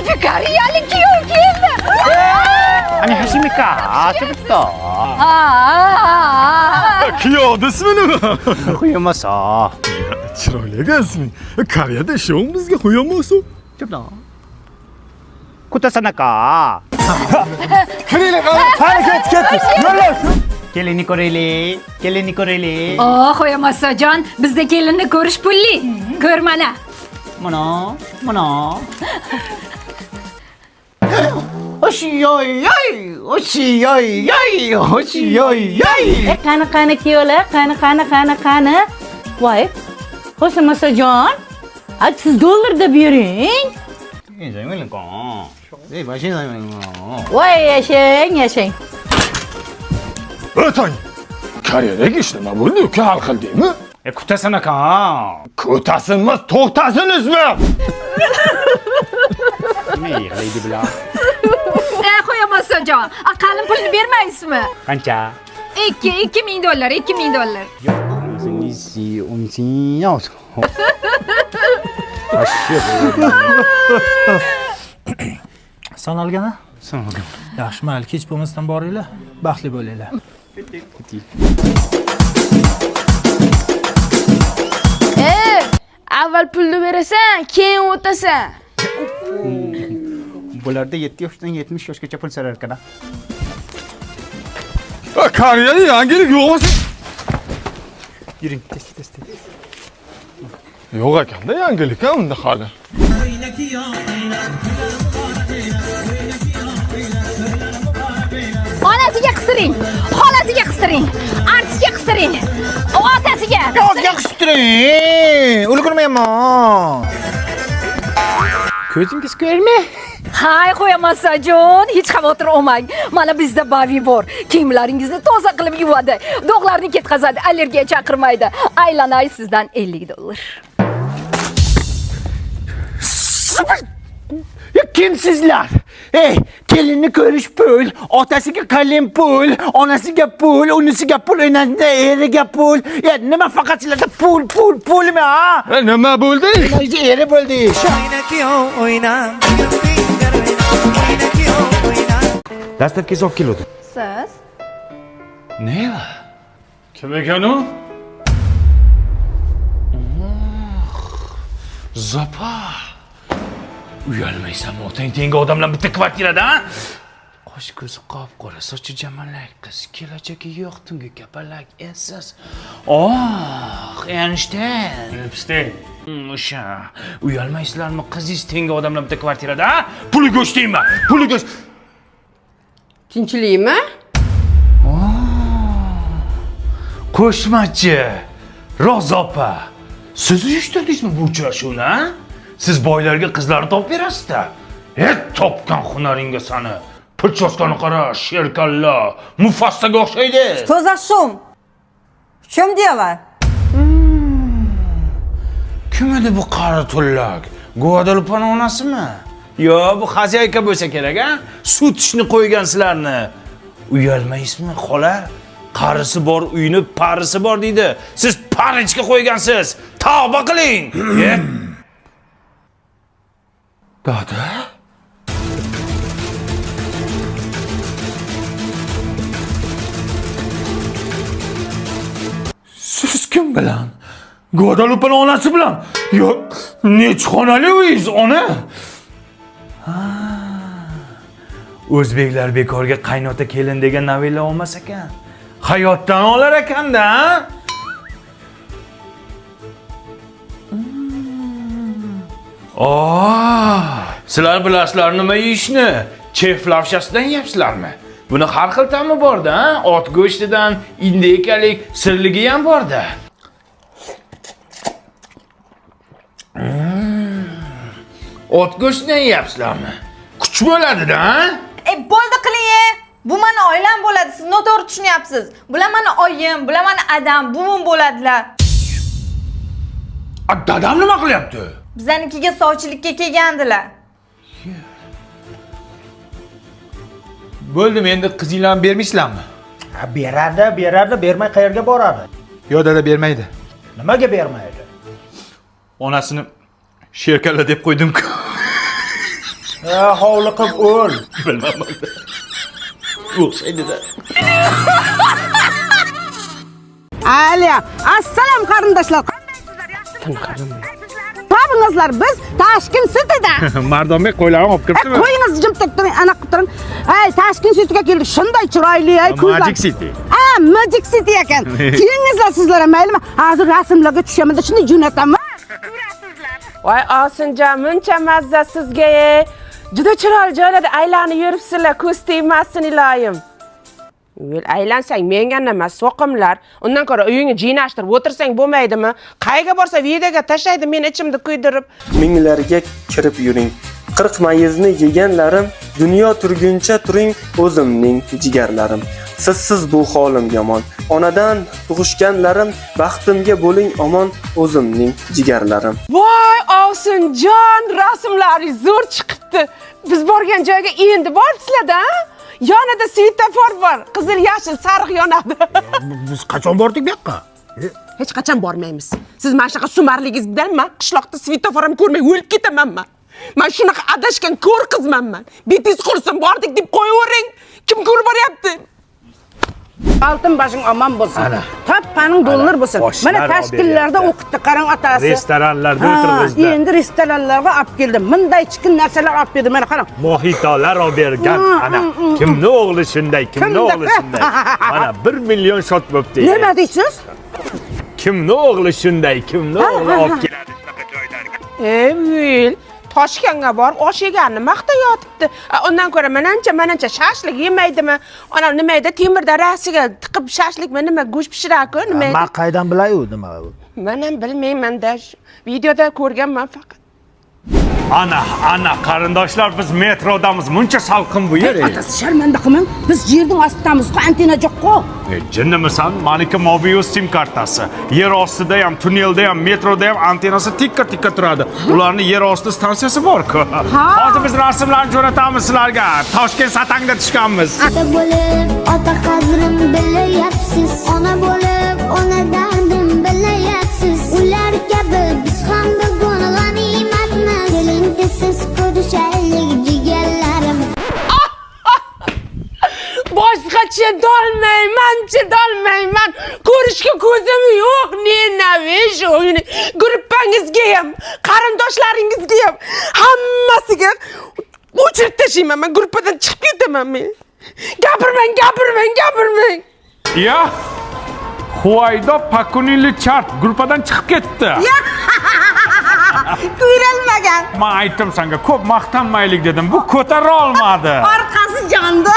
Koreyalik kuyov keldi. Ani Hashimika, chiqibdi. Kuyovni ismi nima? Qo'yamasa. Chiroyli ekansiz. Koreyada ishlayapmiz bizga qo'yamasiz. Chiqibdi. Kutasanaka. Kiraylik, ket. Yo'llar. Kelinni ko'raylik. Qo'yamasajon, bizda kelinni ko'rish pulli. Ko'r mana. Mana. Oshyoy. Qani kuyovlar, qani. Voy, Ho'samasajon, siz dollarda bering. Voy, yashang. O'tang. Koreyadagi ish nima bo'ldi? Uka hal qildingmi? Kutasanaka. Ko'tasinmas, to'xtasinizmi? Nima yig'laydi bular? Qo'yamasajon, qalin pulni bermaysizmi? Qancha? 2000 dollar. O'zingizni umsinyoz. Sanalgana? Sanalgan. Yaxshi, mayli, kech bo'lmasdan boringlar, baxtli bo'linglar. Avval pulni berasan, keyin o'tasan. Bularda 7 yoshdan 70 yoshgacha pul so'rar ekan. Koreyada yangilik yo'q. Yuring, tez. Yo'q ekanda yangilik ham unda hali. Onasiga qisiring, xolasiga qisiring, artistga qisiring, otasiga. Yozga qistirang. Ulgurmayman. Ko'zingiz ko'rmi? Hay qo'yamasajon, hech xavotir olmang. Mana bizda bavi bor. Kiyimlaringizni toza qilib yuvadi, dog'larni ketkazadi, allergiya chaqirmaydi. Aylanay sizdan 50 dollar. Kimsizlar? Kelinni ko'rish pul, otasiga qalin pul, onasiga pul, unisiga pul, eriga pul. Nima faqat sizlarda pulmi, ha? Nima bo'ldi? Eri bo'ldi. Dastavkasi olib keldi. Siz? Nima? Kim ekan u? Zopa. Uyalmaysanmi? Otang tengi odamlar bitta kvartirada, ha? Qosh ko'zi qop-qora, sochi jamalak qiz, kelajagi yo'q, tungi kapalak essiz. Epstein. O'sha. Uyalmaysizlarmi? Qizingiz tengi odamlar bitta kvartirada, ha? Puli go'shtaymi? Puli go'sht. Tinchlikmi? Qo'shmachi Rozopa, siz uyushtirdingizmi bu uchrashuvni, ha? Siz boylarga qizlarni topib berasiz-da. Topgan hunaringga sani. Pulchoskani qara, sherkalla, Mufassaga o'xshaydi. Что за шум? В чем дело? Kim edi bu qari tullak? Guadalupaning onasimi? Yo, bu xazayka bo'lsa kerak, ha? Suv tishni qo'ygan sizlarni. Uyalmaysizmi, xola? Qarisi bor uyni parisi bor deydi. Siz parichga qo'ygansiz. Tavba qiling. Dada? Siz kim bilan? Guadalupaning onasi bilan? Yo, nechxonali uyingiz, ona? O'zbeklar bekorga qaynota kelin degan novella olmas ekan. Hayotdan olar ekanda, sizlar bilasizlar nima yeyishni? Chef lavshasidan yeyapsizlarmi? Buni har xil ta'mi bor-da, ot go'shtidan indekalik sirligi ham bor-da. Ot go'shtidan yeyapsizlarmi? Kuch bo'ladi-da, ha? Bo'ldi qiling. Bu meni oilam bo'ladi. Siz noto'g'ri tushunyapsiz. Bular meni oyim, bular meni adam, buvim bo'ladilar. Dadam nima qilyapti? Bizanikiga sovchilikka kelgandilar. Bo'ldimi, endi qizinglarni bermaysizlarmi? Beradi, bermay qayerga boradi? Yo, dada bermaydi. Nimaga bermaydi? Onasini sherkalla deb qo'ydim-ku. Hovliqib o'l. Bilmadim. O'xshaydi-da. Aliya, assalom qarindoshlar. Qandaysizlar? Biz Tashkent Cityda. Mardombek qo'ylarni olib kiribdimi? Qo'yingiz jim tek turing, ana qilib turing. Ay, Tashkent Cityga keldik. Shunday chiroyli, ay ko'zlar. Magic City. Magic City ekan. Kelingizlar sizlar, maylimi? Hozir rasmlarga tushamanda shunday jo'nataman. Voy Osinjon, muncha mazza sizga. Juda chiroyli joylarda aylanib yuribsizlar, ko'z tegmasin iloyim. Yo'l aylansang menga nima, so'qimlar. Undan ko'ra uyingni jinashtirib o'tirsang bo'lmaydimi? Qayga borsa videoga tashlaydi, men ichimda kuydirib. Minglarga kirib yuring. 40 mayizni yeganlarim, dunyo turguncha turing o'zimning jigarlarim. Sizsiz bu holim yomon. Onadan tug'ishganlarim, baxtimga bo'ling omon o'zimning jigarlarim. Voy Osinjon, rasmlaringiz zo'r chiqibdi. Biz borgan joyga endi boribsizlar-da? Yonida svetofor bor. Qizil, yashil, sariq yonadi. Biz qachon bordik bu yoqqa? Hech qachon bormaymiz. Siz mana shunaqa sumarligingiz bilan men qishloqda svetofor ham ko'rmay o'lib ketamanman. Men shunaqa adashgan ko'r qizmanman. Betingiz qursin, bordik deb qo'yavering. Kim ko'rib boryapti? Altın başın aman bo'lsin. Tappaning dollar bo'lsin. Mana tashkillarda o'qitdi, qarang otasi. Restoranlarda o'tirg'izdi. Endi restoranlarga olib keldim. Bunday chiqin narsalar olib berdi. Mana qarang. Mohitolar olib bergan. Ana kimni o'g'li shunday, kimni o'g'li shunday. Mana 1 million shot bo'pti. Nima deysiz? Kimni o'g'li shunday, kimni o'g'li olib keladi shunaqa joylarga. Ey, Toshkentga borib osh yeganini maqtayotibdi. Undan ko'ra manancha shashlik yemaydimi? Ana nimayda temirda rasiga tiqib shashlikmi nima go'sht pishiradi-ku, nima? Men qaydan bilay u nima u? Men ham bilmayman-da. Videoda ko'rganman faqat. Ana qarindoshlar, biz metrodamiz. Muncha salqin bu yer. Otasi sharmanda qilmang. Biz yerning ostidamiz-ku, antena yo'q-ku. Jinnimisan? Maniki Mobius sim kartasi. Yer ostida ham, tunnelda ham, metroda ham antenasi tikka turadi. Ularning yer osti stansiyasi bor-ku. Hozir biz rasmlarni jo'natamiz sizlarga. Toshkent Satangda tushganmiz. Ota bo'lib, ota qadrim bilayapsiz. Ona bo'lib, ona dardim bilayapsiz. Ular kabi biz ham bugun g'animatmiz. Keling siz ko'rishaylik jigarlarim. Boshqacha dolmayman. Ko'rishga ko'zim yo'q. Nenavish o'yini. Gruppangizga ham, qarindoshlaringizga ham hammasiga o'chirib tashlayman. Men gruppadan chiqib ketaman men. Gapirmang. Ya. Huvaydo Pakunili chart gruppadan chiqib ketdi. Ko'rilmagan. Men aytdim senga, ko'p maqtanmaylik dedim. Bu ko'tara olmadi. Orqasi jondi.